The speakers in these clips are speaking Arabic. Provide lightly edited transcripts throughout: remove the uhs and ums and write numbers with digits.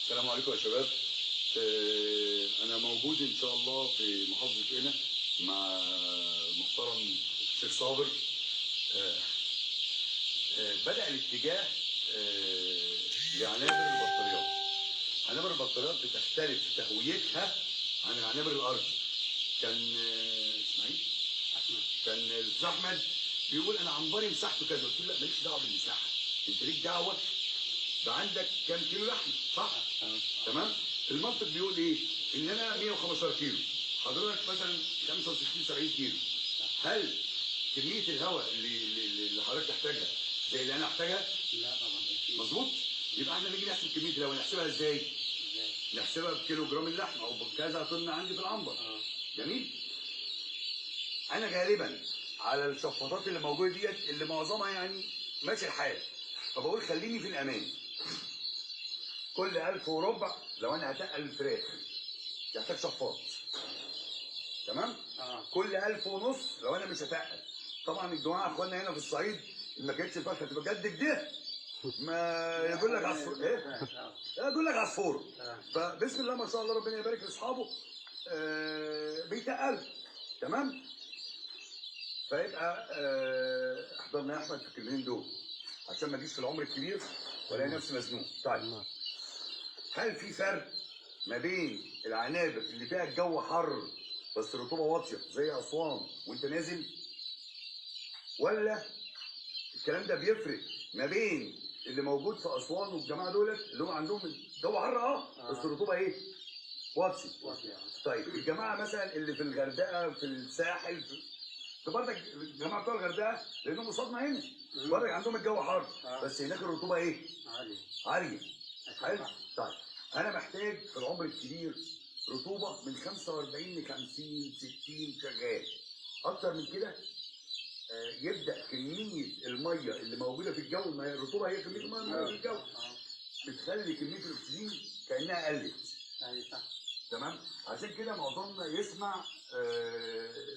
السلام عليكم يا شباب. انا موجود ان شاء الله في محافظه قنا مع المحترم الشيخ صابر. بدأ الاتجاه لعنابر البطاريات. عنابر البطاريات بتختلف في تهويتها عن العنابر الارضي. كان اسماعيل كان الاستاذ احمد بيقول انا عنبري مساحته كذا، قلت له لا ماليش دعوه بالمساحه، انت ليك دعوه عندك كام كيلو لحم، صح؟ تمام؟ المنطق بيقول ايه؟ ان انا 115 كيلو، حضرتك مثلا 65 70 كيلو. هل كميه الهواء اللي حضرتك تحتاجها زي اللي انا احتاجها؟ لا طبعا. مظبوط؟ يبقى احنا نيجي نحسب كميه الهواء، نحسبها ازاي؟ نحسبها بكيلو جرام اللحم او بكذا طن عندي في العنبر. جميل؟ انا غالبا على الشفاطات اللي موجوده ديت اللي معظمها يعني ماشي الحال، فبقول خليني في الامان. كل 1000 وربع لو انا هتقل الفراخ يحتاج شفاط. تمام؟ كل 1000 ونص لو انا مش هتقل. طبعا الجماعه اخواننا هنا في الصعيد ما كانتش الفرخه تبقى قد كده، ما يقول لك عصفور ايه؟ يقول لك عصفور. فبسم الله ما شاء الله ربنا يبارك لاصحابه بيتقل. تمام؟ فيبقى احضرنا يا احمد في الكلمتين دول عشان ما اجيش في العمر الكبير والاقي نفسي مزنوق. طيب هل في فرق ما بين العنابر اللي فيها الجو حر بس الرطوبه واطيه زي اسوان وانت نازل، ولا الكلام ده بيفرق ما بين اللي موجود في اسوان والجماعه دولت اللي هم عندهم الجو حر بس الرطوبه ايه؟ واطيه. طيب الجماعه مثلا اللي في الغردقه في الساحل في برضك الجماعه بتوع الغردقه لانهم قصادنا هنا برضك عندهم الجو حر بس هناك الرطوبه ايه؟ عاليه. حلو؟ طيب انا محتاج في العمر الكبير رطوبه من 45 ل 50 60 شغال. اكتر من كده يبدا كميه الميه اللي موجوده في الجو، ما هي الرطوبه هي كميه الميه اللي موجوده في الجو، بتخلي كميه الاكسجين كانها قلت. تمام؟ عشان كده معظمنا يسمع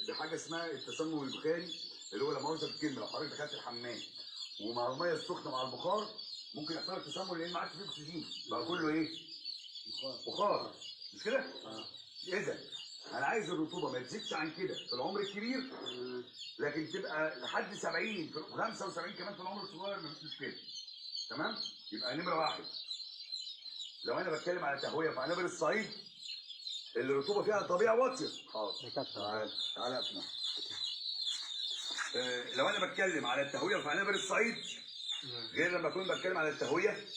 بحاجه اسمها التسمم البخاري، اللي هو لما اوصف الكلمه لو حضرتك دخلت الحمام ومع الميه السخنه مع البخار ممكن يحصل لك تسمم لان ما عادش فيه اكسجين، بقى كله ايه؟ بخار. مش كده؟ اذا انا عايز الرطوبه ما تزيدش عن كده في العمر الكبير، لكن تبقى لحد 70 75 كمان في العمر الصغير مفيش مشكله. تمام؟ يبقى نمره واحد لو انا بتكلم على تهويه في عنابر الصعيد اللي الرطوبه فيها طبيعه واطيه. حاضر تعالى اسمع. لو انا بتكلم على التهويه في عنابر الصعيد غير لما اكون بتكلم على التهويه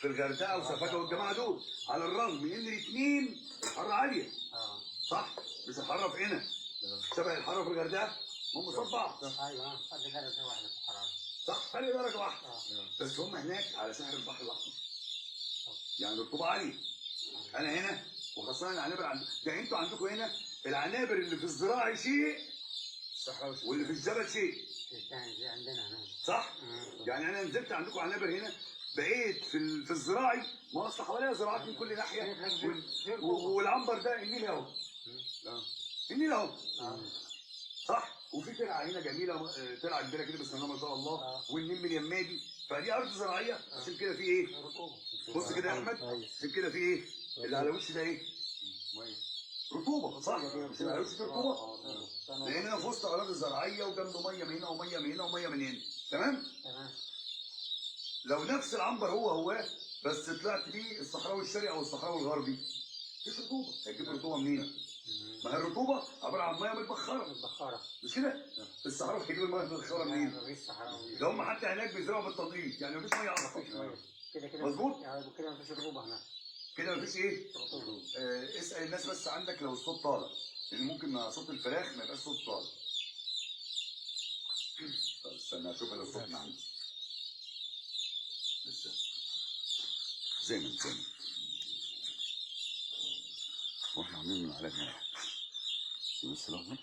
في الغردقه وسفاجه والجماعه دول، على الرغم من ان الاثنين الحراره عاليه. صح؟ مش الحراره في هنا شبه الحراره في الغردقه، هم قصاد بعض. ايوه فرق درجه واحده في الحراره. صح؟ فرق درجه واحده. بس هم هناك على ساحل البحر الاحمر يعني الرطوبه عاليه. انا هنا وخاصه العنابر ده انتوا عندكم هنا العنابر اللي في الزراعي شيء واللي في الجبل شيء. عندنا هنا صح؟ يعني انا نزلت عندكم عنابر هنا بقيت في الزراعي ما اصل حواليها زراعات من كل ناحيه والعنبر ده النيل اهو. النيل اهو. صح؟ وفي ترعه هنا جميله، ترعه كبيره كده بسم الله ما شاء الله، والنيل من يمادي، فدي ارض زراعيه عشان كده في ايه؟ بص كده يا احمد، عشان كده في ايه؟ اللي على وش ده ايه؟ رطوبه. صح؟ مش اللي على وش ده رطوبه؟ لان انا في وسط اراضي زراعيه وجنبه ميه من هنا وميه من هنا وميه من هنا. تمام؟ لو نفس العنبر هو بس طلعت بيه الصحراوي الشرقي او الصحراوي الغربي مفيش رطوبه، هيجيب رطوبه منين؟ ما هي الرطوبه عباره عن ميه متبخره. مش كده؟ الصحراوي هيجيب الميه المتبخره منين؟ ده هم حتى هناك بيزرعوا بالتضليل، يعني مفيش ميه اصلا. كده مظبوط؟ كده مفيش رطوبه هناك. كده مفيش ايه؟ رطوبه. اسال الناس بس عندك لو الصوت طالع، لان ممكن مع صوت الفراخ ما يبقاش صوت طالع. طب استنى اشوف لو الصوت من عندي. لسه زي ما انت واحنا عاملين من على هنا بس لحظه.